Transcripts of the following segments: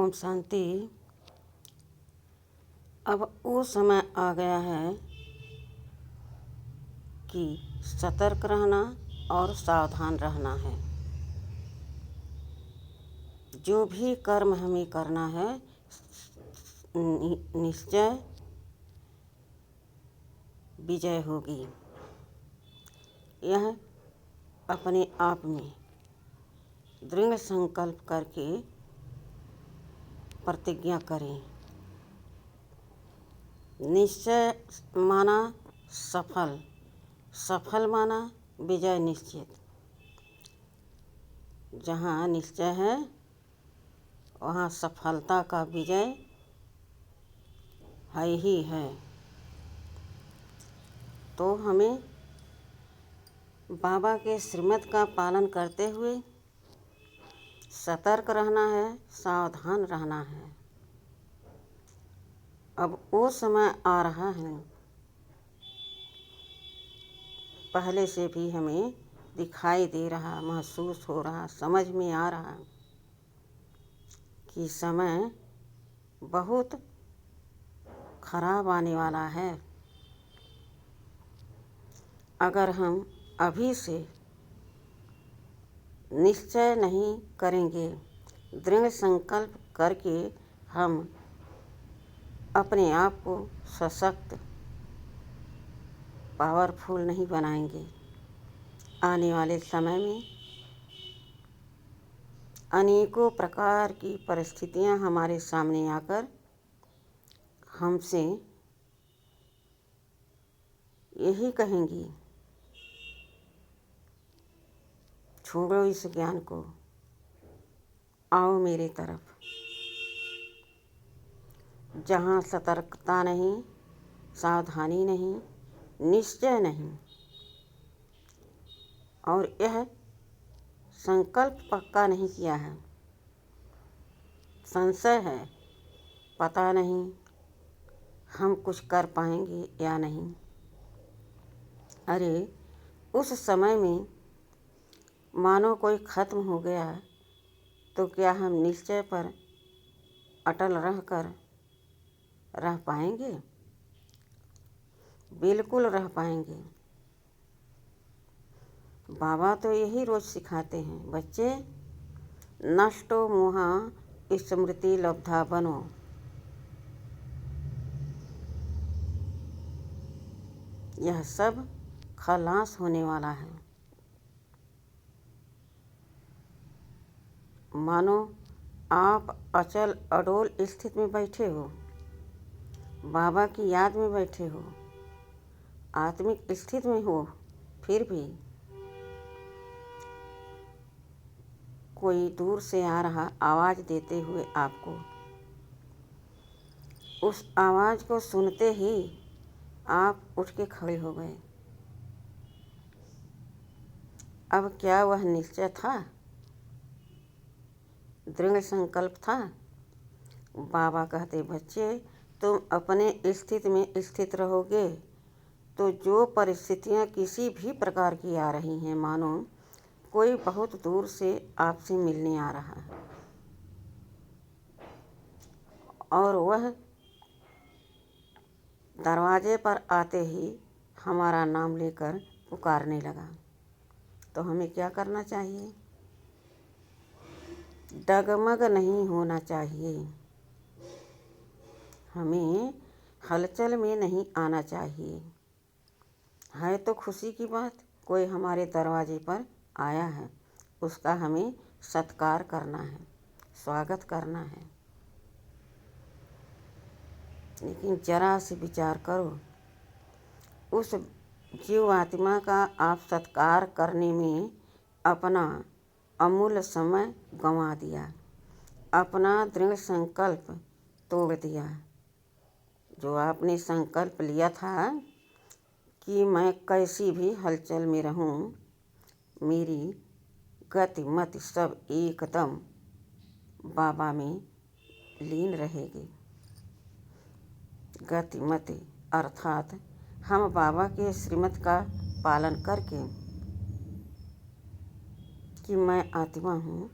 ओम शांति। अब वो समय आ गया है कि सतर्क रहना और सावधान रहना है। जो भी कर्म हमें करना है निश्चय विजय होगी। यह अपने आप में दृढ़ संकल्प करके प्रतिज्ञा करें। निश्चय माना सफल, सफल माना विजय निश्चित। जहाँ निश्चय है वहाँ सफलता का विजय है ही है। तो हमें बाबा के श्रीमत का पालन करते हुए सतर्क रहना है, सावधान रहना है। अब वो समय आ रहा है, पहले से भी हमें दिखाई दे रहा, महसूस हो रहा, समझ में आ रहा कि समय बहुत खराब आने वाला है। अगर हम अभी से निश्चय नहीं करेंगे, दृढ़ संकल्प करके हम अपने आप को सशक्त, पावरफुल नहीं बनाएंगे, आने वाले समय में अनेकों प्रकार की परिस्थितियां हमारे सामने आकर हमसे यही कहेंगी, छोड़ो इस ज्ञान को, आओ मेरे तरफ। जहाँ सतर्कता नहीं, सावधानी नहीं, निश्चय नहीं और यह संकल्प पक्का नहीं किया है, संशय है, पता नहीं हम कुछ कर पाएंगे या नहीं। अरे उस समय में मानो कोई खत्म हो गया तो क्या हम निश्चय पर अटल रह पाएंगे? बिल्कुल रह पाएंगे। बाबा तो यही रोज सिखाते हैं, बच्चे नष्टो मोहा स्मृति लब्धा बनो। यह सब खलास होने वाला है। मानो आप अचल अडोल स्थिति में बैठे हो, बाबा की याद में बैठे हो, आत्मिक स्थिति में हो, फिर भी कोई दूर से आ रहा आवाज़ देते हुए आपको, उस आवाज़ को सुनते ही आप उठ के खड़े हो गए। अब क्या वह निश्चय था, दृढ़ संकल्प था? बाबा कहते, बच्चे तुम अपने स्थिति में स्थित रहोगे तो जो परिस्थितियाँ किसी भी प्रकार की आ रही हैं, मानो कोई बहुत दूर से आपसे मिलने आ रहा है और वह दरवाजे पर आते ही हमारा नाम लेकर पुकारने लगा, तो हमें क्या करना चाहिए? डगमग नहीं होना चाहिए, हमें हलचल में नहीं आना चाहिए। है तो खुशी की बात, कोई हमारे दरवाजे पर आया है, उसका हमें सत्कार करना है, स्वागत करना है। लेकिन जरा से विचार करो, उस जीव आत्मा का आप सत्कार करने में अपना अमूल्य समय गंवा दिया, अपना दृढ़ संकल्प तोड़ दिया। जो आपने संकल्प लिया था कि मैं कैसी भी हलचल में रहूं, मेरी गति मति सब एकदम बाबा में लीन रहेगी। गति मति अर्थात हम बाबा के श्रीमत का पालन करके कि मैं आत्मा हूँ,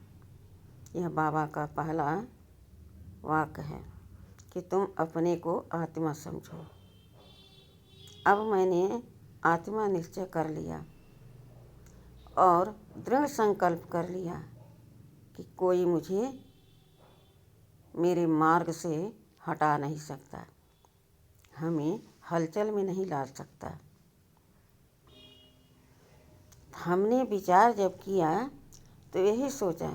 यह बाबा का पहला वाक्य है कि तुम अपने को आत्मा समझो। अब मैंने आत्मा निश्चय कर लिया और दृढ़ संकल्प कर लिया कि कोई मुझे मेरे मार्ग से हटा नहीं सकता, हमें हलचल में नहीं ला सकता। हमने विचार जब किया तो यही सोचा,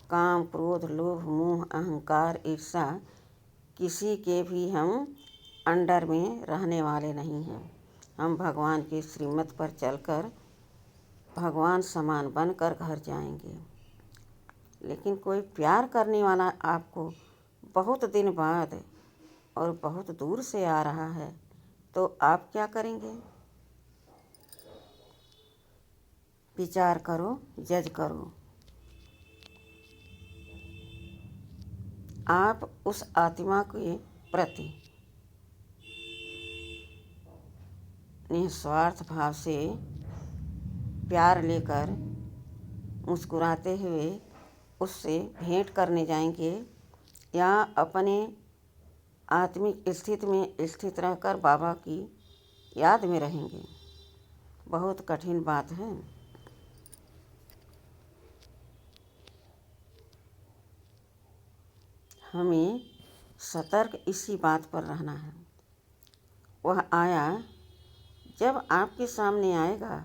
काम, क्रोध, लोभ, मोह, अहंकार, ईर्ष्या किसी के भी हम अंडर में रहने वाले नहीं हैं। हम भगवान के श्रीमत पर चलकर भगवान समान बनकर घर जाएंगे। लेकिन कोई प्यार करने वाला आपको बहुत दिन बाद और बहुत दूर से आ रहा है तो आप क्या करेंगे? विचार करो, जज करो। आप उस आत्मा के प्रति निस्वार्थ भाव से प्यार लेकर मुस्कुराते हुए उससे भेंट करने जाएंगे या अपने आत्मिक स्थिति में स्थित रहकर बाबा की याद में रहेंगे? बहुत कठिन बात है। हमें सतर्क इसी बात पर रहना है। वह आया, जब आपके सामने आएगा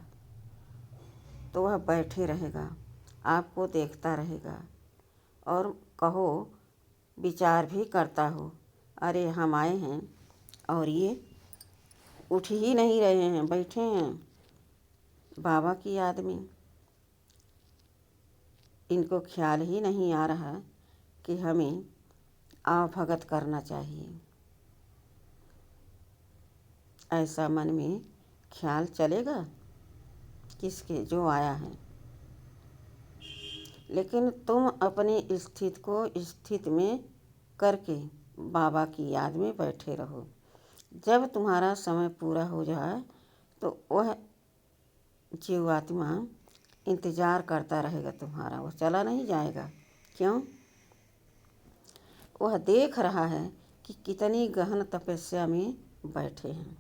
तो वह बैठे रहेगा, आपको देखता रहेगा और कहो, विचार भी करता हो, अरे हम आए हैं और ये उठ ही नहीं रहे हैं, बैठे हैं बाबा की याद में। इनको ख्याल ही नहीं आ रहा कि हमें आवभगत करना चाहिए। ऐसा मन में ख्याल चलेगा किसके? जो आया है। लेकिन तुम अपनी स्थिति को स्थिति में करके बाबा की याद में बैठे रहो। जब तुम्हारा समय पूरा हो जाए तो वह जीवात्मा इंतज़ार करता रहेगा तुम्हारा, वह चला नहीं जाएगा। क्यों? वह देख रहा है कि कितनी गहन तपस्या में बैठे हैं,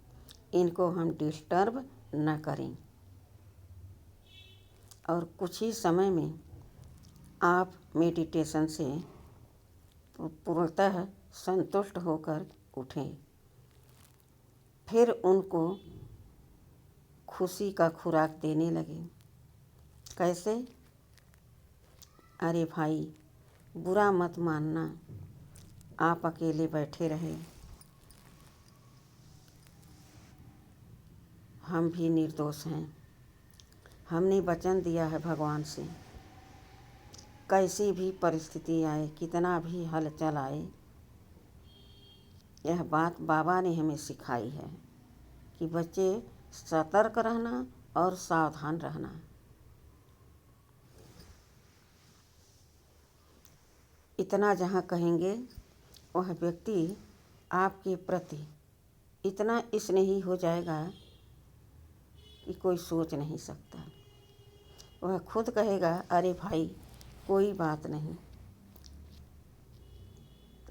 इनको हम डिस्टर्ब न करें। और कुछ ही समय में आप मेडिटेशन से पूर्णतः संतुष्ट होकर उठें। फिर उनको खुशी का खुराक देने लगे। कैसे? अरे भाई, बुरा मत मानना, आप अकेले बैठे रहे, हम भी निर्दोष हैं। हमने वचन दिया है भगवान से, कैसी भी परिस्थिति आए, कितना भी हलचल आए, यह बात बाबा ने हमें सिखाई है कि बच्चे सतर्क रहना और सावधान रहना। इतना जहाँ कहेंगे, वह व्यक्ति आपके प्रति इतना स्नेही हो जाएगा कि कोई सोच नहीं सकता। वह खुद कहेगा, अरे भाई कोई बात नहीं,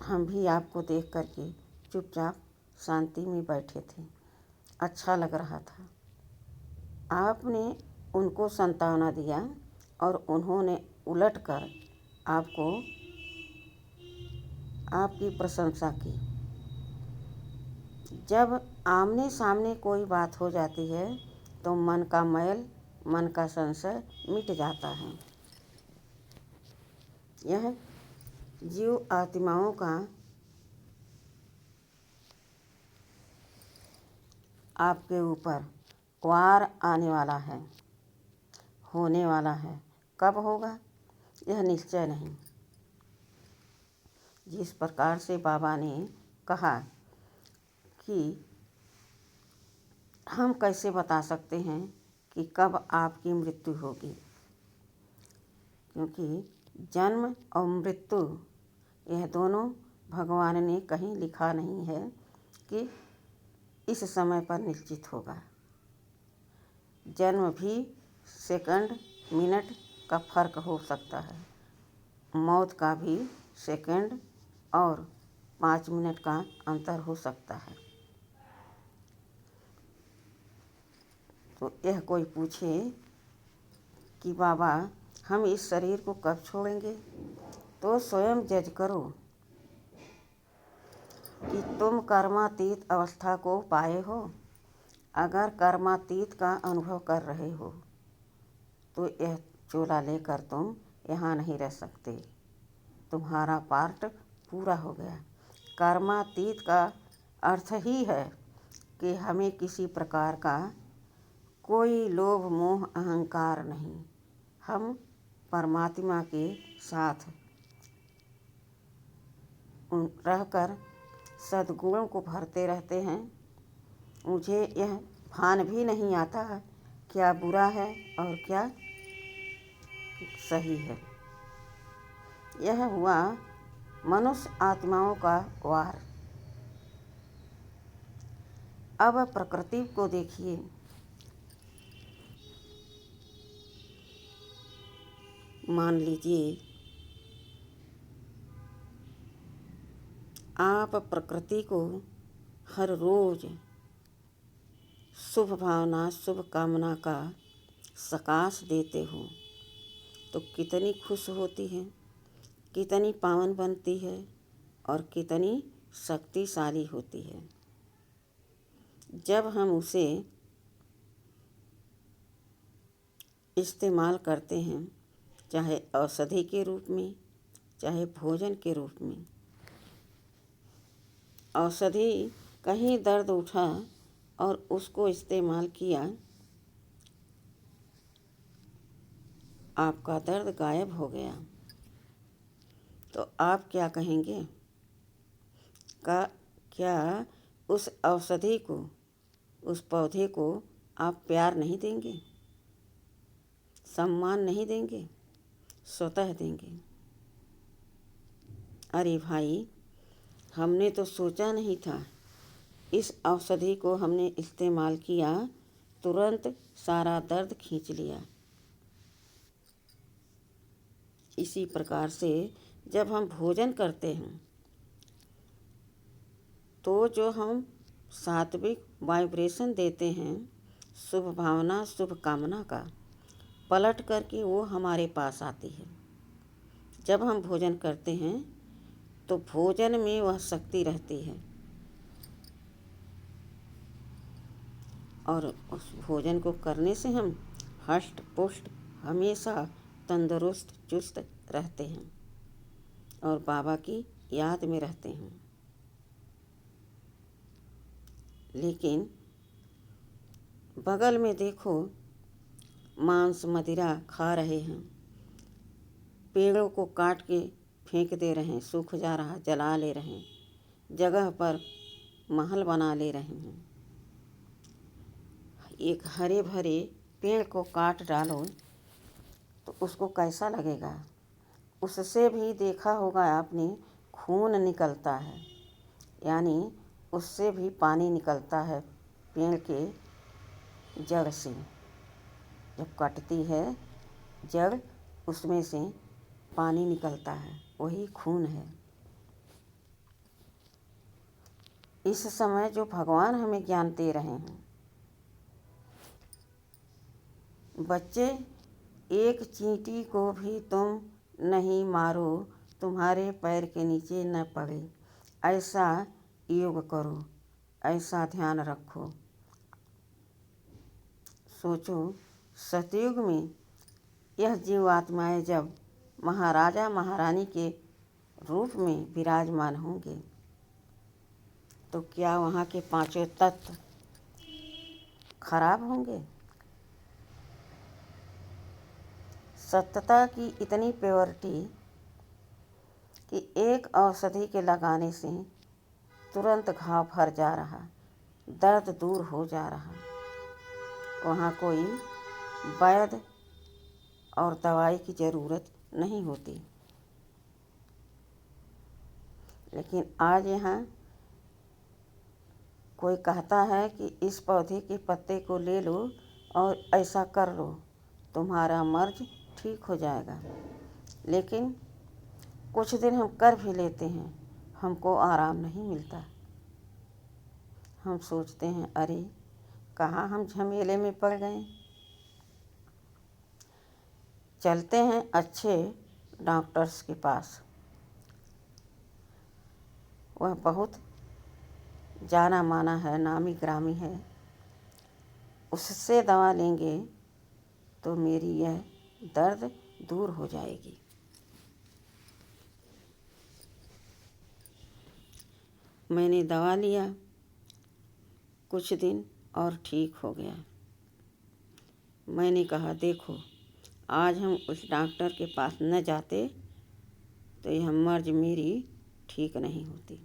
हम भी आपको देख करके चुपचाप शांति में बैठे थे, अच्छा लग रहा था। आपने उनको सांत्वना दिया और उन्होंने उलटकर आपको आपकी प्रशंसा की। जब आमने सामने कोई बात हो जाती है तो मन का मैल, मन का संशय मिट जाता है। यह जीव आत्माओं का आपके ऊपर वार आने वाला है, होने वाला है। कब होगा यह निश्चय नहीं। जिस प्रकार से बाबा ने कहा कि हम कैसे बता सकते हैं कि कब आपकी मृत्यु होगी, क्योंकि जन्म और मृत्यु यह दोनों भगवान ने कहीं लिखा नहीं है कि इस समय पर निश्चित होगा। जन्म भी सेकंड मिनट का फर्क हो सकता है, मौत का भी सेकंड और 5 मिनट का अंतर हो सकता है। तो यह कोई पूछे कि बाबा हम इस शरीर को कब छोड़ेंगे, तो स्वयं जज करो कि तुम कर्मातीत अवस्था को पाए हो। अगर कर्मातीत का अनुभव कर रहे हो तो यह चोला लेकर तुम यहाँ नहीं रह सकते। तुम्हारा पार्ट पूरा हो गया। कर्मातीत का अर्थ ही है कि हमें किसी प्रकार का कोई लोभ मोह अहंकार नहीं। हम परमात्मा के साथ रहकर सद्गुणों को भरते रहते हैं। मुझे यह भान भी नहीं आता क्या बुरा है और क्या सही है। यह हुआ मनुष्य आत्माओं का वार। अब प्रकृति को देखिए। मान लीजिए आप प्रकृति को हर रोज शुभ भावना शुभ कामना का सकाश देते हो तो कितनी खुश होती है, कितनी पावन बनती है और कितनी शक्तिशाली होती है। जब हम उसे इस्तेमाल करते हैं, चाहे औषधि के रूप में चाहे भोजन के रूप में। औषधि कहीं दर्द उठा और उसको इस्तेमाल किया, आपका दर्द गायब हो गया, तो आप क्या कहेंगे? क्या उस औषधि को, उस पौधे को आप प्यार नहीं देंगे, सम्मान नहीं देंगे? स्वतः देंगे। अरे भाई, हमने तो सोचा नहीं था, इस औषधि को हमने इस्तेमाल किया, तुरंत सारा दर्द खींच लिया। इसी प्रकार से जब हम भोजन करते हैं तो जो हम सात्विक वाइब्रेशन देते हैं, शुभ भावना शुभ कामना का, पलट करके वो हमारे पास आती है। जब हम भोजन करते हैं तो भोजन में वह शक्ति रहती है और उस भोजन को करने से हम हष्ट पुष्ट हमेशा तंदुरुस्त चुस्त रहते हैं और बाबा की याद में रहते हैं। लेकिन बगल में देखो, मांस मदिरा खा रहे हैं, पेड़ों को काट के फेंक दे रहे हैं, सूख जा रहा, जला ले रहे हैं, जगह पर महल बना ले रहे हैं। एक हरे भरे पेड़ को काट डालो तो उसको कैसा लगेगा? उससे भी देखा होगा आपने, खून निकलता है, यानी उससे भी पानी निकलता है। पेड़ के जड़ से जब कटती है जड़, उसमें से पानी निकलता है, वही खून है। इस समय जो भगवान हमें ज्ञान दे रहे हैं, बच्चे एक चींटी को भी तुम नहीं मारो, तुम्हारे पैर के नीचे न पड़े, ऐसा योग करो, ऐसा ध्यान रखो। सोचो, सतयुग में यह जीवात्माएं जब महाराजा महारानी के रूप में विराजमान होंगे तो क्या वहाँ के पांचों तत्व खराब होंगे? सत्यता की इतनी प्योरिटी कि एक औषधि के लगाने से तुरंत घाव भर जा रहा, दर्द दूर हो जा रहा। वहाँ कोई वैद्य और दवाई की ज़रूरत नहीं होती। लेकिन आज यहाँ कोई कहता है कि इस पौधे के पत्ते को ले लो और ऐसा कर लो, तुम्हारा मर्ज ठीक हो जाएगा। लेकिन कुछ दिन हम कर भी लेते हैं हमको आराम नहीं मिलता। हम सोचते हैं, अरे कहाँ हम झमेले में पड़ गए। चलते हैं अच्छे डॉक्टर्स के पास, वह बहुत जाना माना है, नामी ग्रामी है, उससे दवा लेंगे तो मेरी यह दर्द दूर हो जाएगी। मैंने दवा लिया, कुछ दिन और ठीक हो गया। मैंने कहा, देखो आज हम उस डॉक्टर के पास न जाते तो यह मर्ज मेरी ठीक नहीं होती।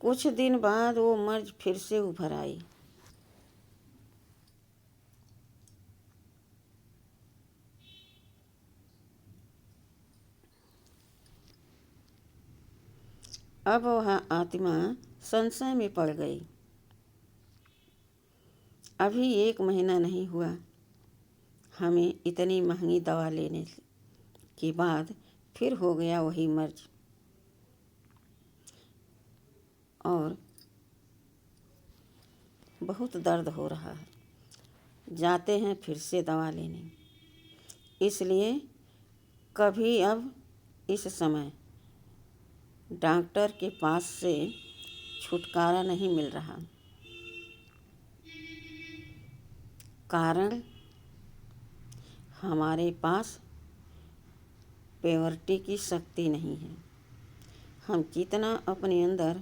कुछ दिन बाद वो मर्ज फिर से उभर आई। अब वह आत्मा संशय में पड़ गई। अभी 1 महीना नहीं हुआ, हमें इतनी महंगी दवा लेने के बाद फिर हो गया वही मर्ज, और बहुत दर्द हो रहा है। जाते हैं फिर से दवा लेने। इसलिए कभी अब इस समय डॉक्टर के पास से छुटकारा नहीं मिल रहा। कारण हमारे पास प्योरिटी की शक्ति नहीं है। हम जितना अपने अंदर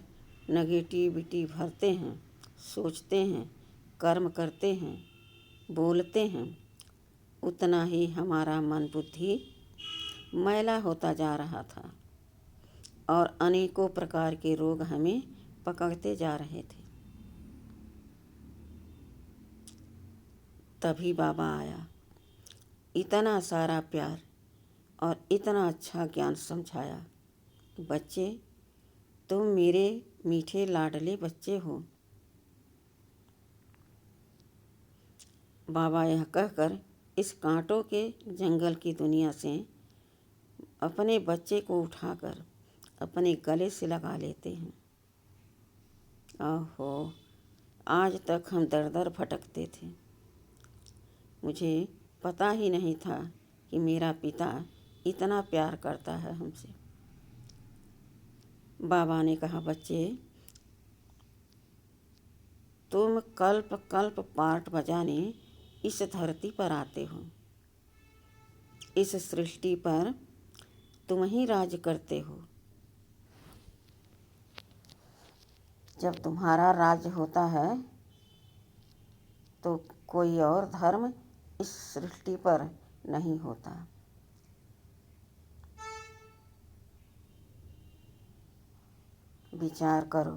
नेगेटिविटी भरते हैं, सोचते हैं, कर्म करते हैं, बोलते हैं, उतना ही हमारा मन बुद्धि मैला होता जा रहा था और अनेकों प्रकार के रोग हमें पकड़ते जा रहे थे। तभी बाबा आया, इतना सारा प्यार और इतना अच्छा ज्ञान समझाया। बच्चे, तुम मेरे मीठे लाडले बच्चे हो। बाबा यह कहकर इस कांटों के जंगल की दुनिया से अपने बच्चे को उठाकर अपने गले से लगा लेते हैं। ओहो, आज तक हम दर दर भटकते थे। मुझे पता ही नहीं था कि मेरा पिता इतना प्यार करता है हमसे। बाबा ने कहा, बच्चे, तुम कल्प कल्प पाठ बजाने इस धरती पर आते हो। इस सृष्टि पर तुम ही राज करते हो। जब तुम्हारा राज्य होता है तो कोई और धर्म इस सृष्टि पर नहीं होता। विचार करो,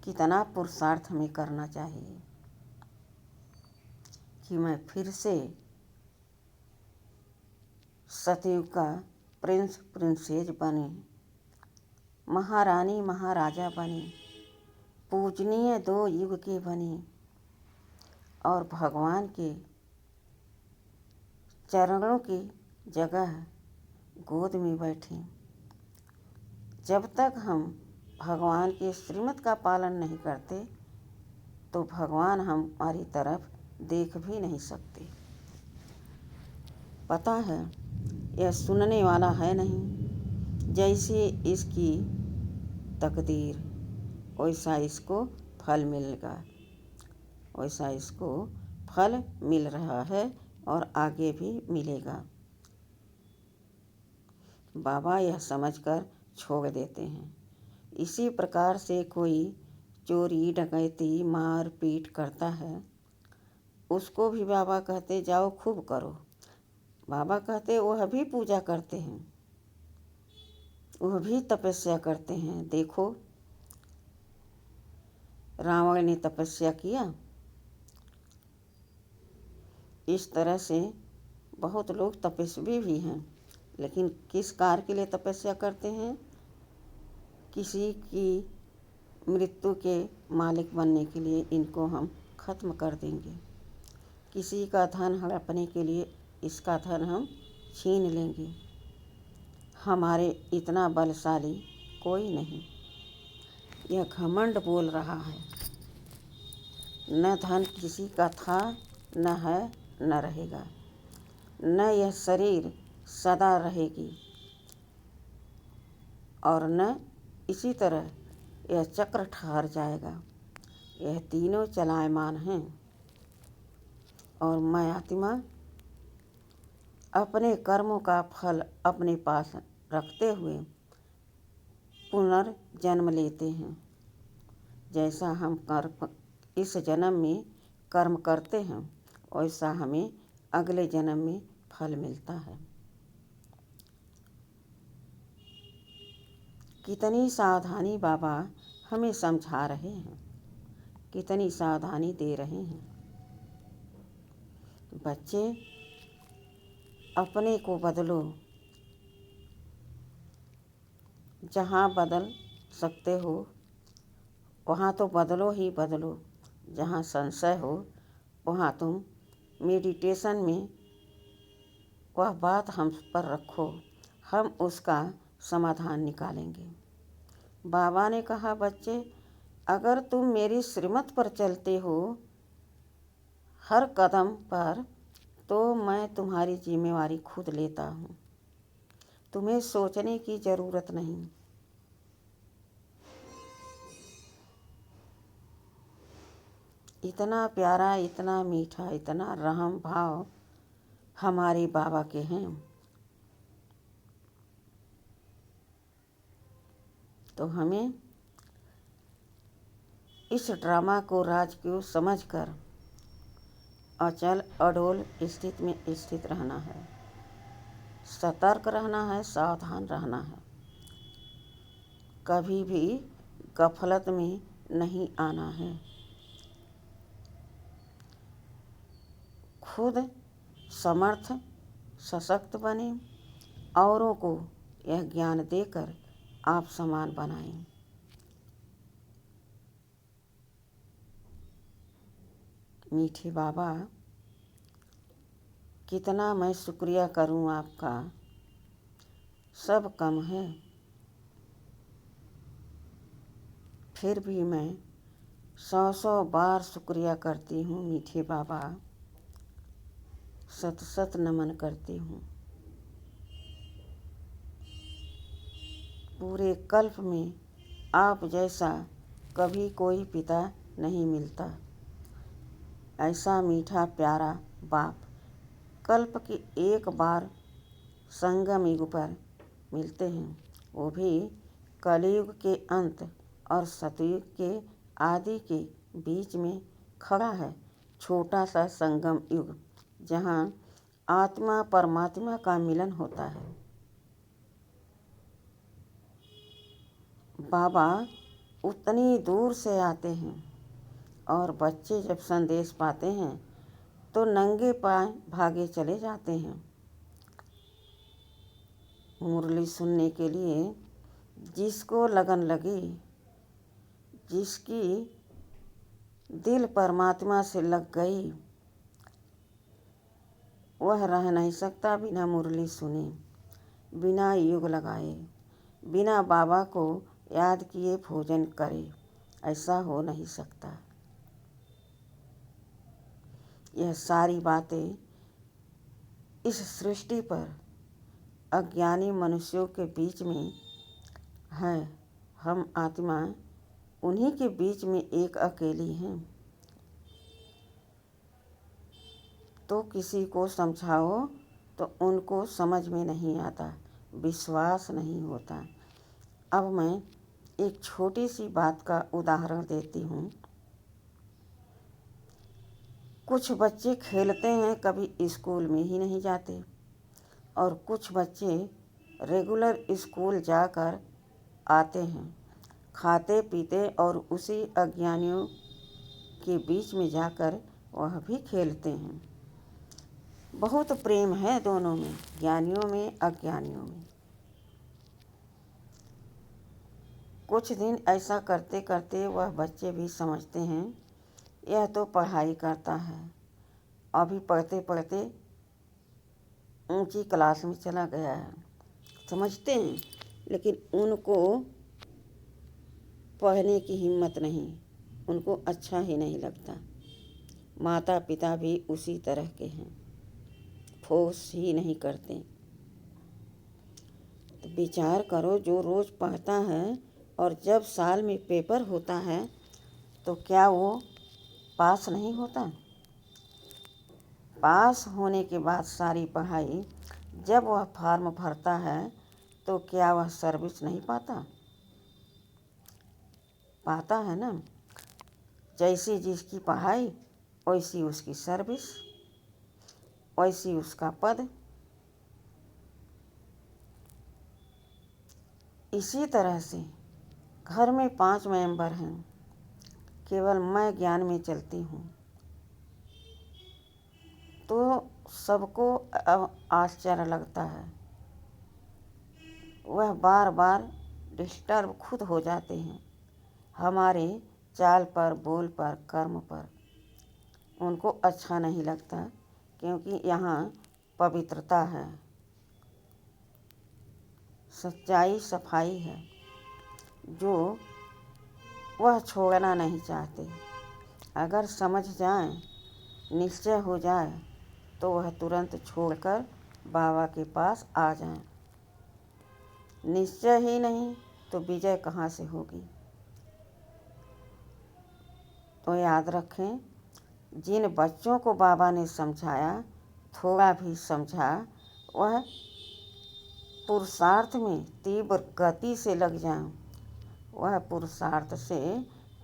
कितना पुरुषार्थ हमें करना चाहिए कि मैं फिर से सतयुग का प्रिंस प्रिंसेस बने, महारानी महाराजा बने, पूजनीय 2 युग के बने और भगवान के चरणों की जगह गोद में बैठे। जब तक हम भगवान के श्रीमत का पालन नहीं करते तो भगवान हमारी तरफ देख भी नहीं सकते। पता है, यह सुनने वाला है नहीं। जैसे इसकी तकदीर वैसा इसको फल मिलेगा, वैसा इसको फल मिल रहा है और आगे भी मिलेगा। बाबा यह समझकर छोड़ देते हैं। इसी प्रकार से कोई चोरी डकैती मार पीट करता है, उसको भी बाबा कहते जाओ खूब करो। बाबा कहते वह भी पूजा करते हैं, वह भी तपस्या करते हैं। देखो, रावण ने तपस्या किया। इस तरह से बहुत लोग तपस्वी भी हैं, लेकिन किस कार्य के लिए तपस्या करते हैं? किसी की मृत्यु के मालिक बनने के लिए इनको हम खत्म कर देंगे। किसी का धन हड़पने के लिए इसका धन हम छीन लेंगे। हमारे इतना बलशाली कोई नहीं। यह घमंड बोल रहा है। न धन किसी का था, न है, न रहेगा। न यह शरीर सदा रहेगी और न इसी तरह यह चक्र ठहर जाएगा। यह तीनों चलायमान हैं और मैं आत्मा अपने कर्मों का फल अपने पास रखते हुए पुनर्जन्म लेते हैं। जैसा हम कर्म इस जन्म में कर्म करते हैं वैसा हमें अगले जन्म में फल मिलता है। कितनी सावधानी बाबा हमें समझा रहे हैं, कितनी सावधानी दे रहे हैं। बच्चे अपने को बदलो, जहाँ बदल सकते हो वहाँ तो बदलो ही बदलो। जहाँ संशय हो वहाँ तुम मेडिटेशन में वह बात हम पर रखो, हम उसका समाधान निकालेंगे। बाबा ने कहा, बच्चे अगर तुम मेरी श्रीमत पर चलते हो हर कदम पर तो मैं तुम्हारी जिम्मेवारी खुद लेता हूँ। तुम्हें सोचने की ज़रूरत नहीं। इतना प्यारा, इतना मीठा, इतना रहम भाव हमारे बाबा के हैं। तो हमें इस ड्रामा को राजकीय समझकर अचल अडोल स्थिति में स्थित रहना है, सतर्क रहना है, सावधान रहना है। कभी भी गफलत में नहीं आना है। खुद समर्थ सशक्त बने, औरों को यह ज्ञान देकर आप समान बनाएं। मीठे बाबा, कितना मैं शुक्रिया करूं आपका, सब कम है। फिर भी मैं 100 बार शुक्रिया करती हूँ मीठे बाबा, सत सत नमन करती हूँ। पूरे कल्प में आप जैसा कभी कोई पिता नहीं मिलता। ऐसा मीठा प्यारा बाप कल्प की एक बार संगम युग पर मिलते हैं, वो भी कलयुग के अंत और सतयुग के आदि के बीच में खड़ा है छोटा सा संगम युग, जहाँ आत्मा परमात्मा का मिलन होता है। बाबा उतनी दूर से आते हैं और बच्चे जब संदेश पाते हैं तो नंगे पांव भागे चले जाते हैं मुरली सुनने के लिए। जिसको लगन लगी, जिसकी दिल परमात्मा से लग गई, वह रह नहीं सकता बिना मुरली सुने, बिना योग लगाए, बिना बाबा को याद किए भोजन करे। ऐसा हो नहीं सकता। यह सारी बातें इस सृष्टि पर अज्ञानी मनुष्यों के बीच में है। हम आत्मा उन्हीं के बीच में एक अकेली हैं। तो किसी को समझाओ तो उनको समझ में नहीं आता, विश्वास नहीं होता। अब मैं एक छोटी सी बात का उदाहरण देती हूँ। कुछ बच्चे खेलते हैं, कभी स्कूल में ही नहीं जाते, और कुछ बच्चे रेगुलर स्कूल जाकर आते हैं, खाते पीते और उसी अज्ञानियों के बीच में जाकर वह भी खेलते हैं। बहुत प्रेम है दोनों में, ज्ञानियों में अज्ञानियों में। कुछ दिन ऐसा करते करते वह बच्चे भी समझते हैं यह तो पढ़ाई करता है, अभी पढ़ते पढ़ते ऊंची क्लास में चला गया है, समझते हैं, लेकिन उनको पढ़ने की हिम्मत नहीं, उनको अच्छा ही नहीं लगता। माता पिता भी उसी तरह के हैं, फोर्स ही नहीं करते। तो विचार करो, जो रोज़ पढ़ता है और जब साल में पेपर होता है तो क्या वो पास नहीं होता? पास होने के बाद सारी पढ़ाई जब वह फॉर्म भरता है तो क्या वह सर्विस नहीं पाता? पाता है ना। जैसी जिसकी पढ़ाई वैसी उसकी सर्विस, वैसी उसका पद। इसी तरह से घर में 5 मेंबर हैं, केवल मैं ज्ञान में चलती हूँ तो सबको अब आश्चर्य लगता है। वह बार बार डिस्टर्ब खुद हो जाते हैं हमारे चाल पर, बोल पर, कर्म पर। उनको अच्छा नहीं लगता, क्योंकि यहाँ पवित्रता है, सच्चाई, सफाई है, जो वह छोड़ना नहीं चाहते। अगर समझ जाएं, निश्चय हो जाए तो वह तुरंत छोड़कर बाबा के पास आ जाएं। निश्चय ही नहीं तो विजय कहाँ से होगी? तो याद रखें, जिन बच्चों को बाबा ने समझाया, थोड़ा भी समझा, वह पुरुषार्थ में तीव्र गति से लग जाएं। वह पुरुषार्थ से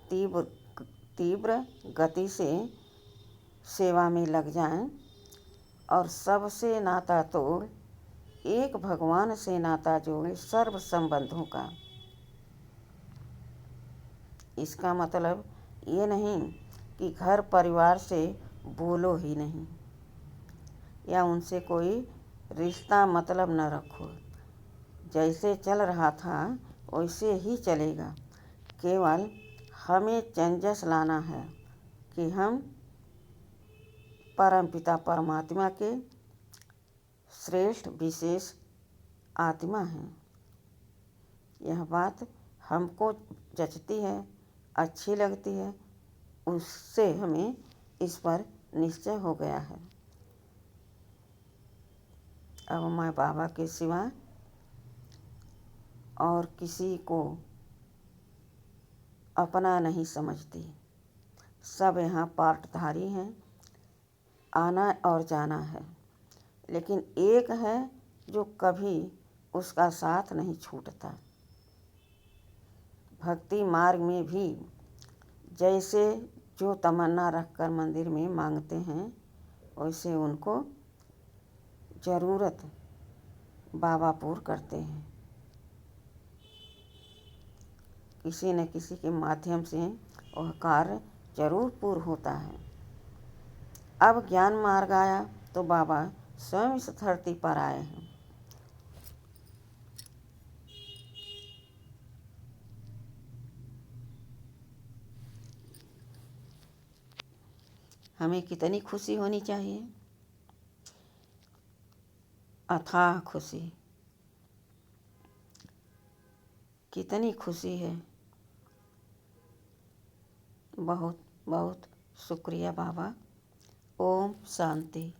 तीव्र गति से सेवा में लग जाएं और सबसे नाता तोड़ एक भगवान से नाता जोड़े, सर्व संबंधों का। इसका मतलब ये नहीं कि घर परिवार से बोलो ही नहीं या उनसे कोई रिश्ता मतलब न रखो। जैसे चल रहा था वैसे ही चलेगा। केवल हमें चेंजेस लाना है कि हम परमपिता परमात्मा के श्रेष्ठ विशेष आत्मा हैं। यह बात हमको जचती है, अच्छी लगती है, उससे हमें इस पर निश्चय हो गया है। अब मैं बाबा के सिवा और किसी को अपना नहीं समझती। सब यहाँ पार्टधारी हैं, आना और जाना है, लेकिन एक है जो कभी उसका साथ नहीं छूटता। भक्ति मार्ग में भी जैसे जो तमन्ना रखकर मंदिर में मांगते हैं, वैसे उनको ज़रूरत बाबा पूर्ण करते हैं। किसी न किसी के माध्यम से वह कार्य जरूर पूर्ण होता है। अब ज्ञान मार्ग आया तो बाबा स्वयं इस धरती पर आए हैं। हमें कितनी खुशी होनी चाहिए, अथाह खुशी, कितनी खुशी है। बहुत बहुत शुक्रिया बाबा। ओम शांति।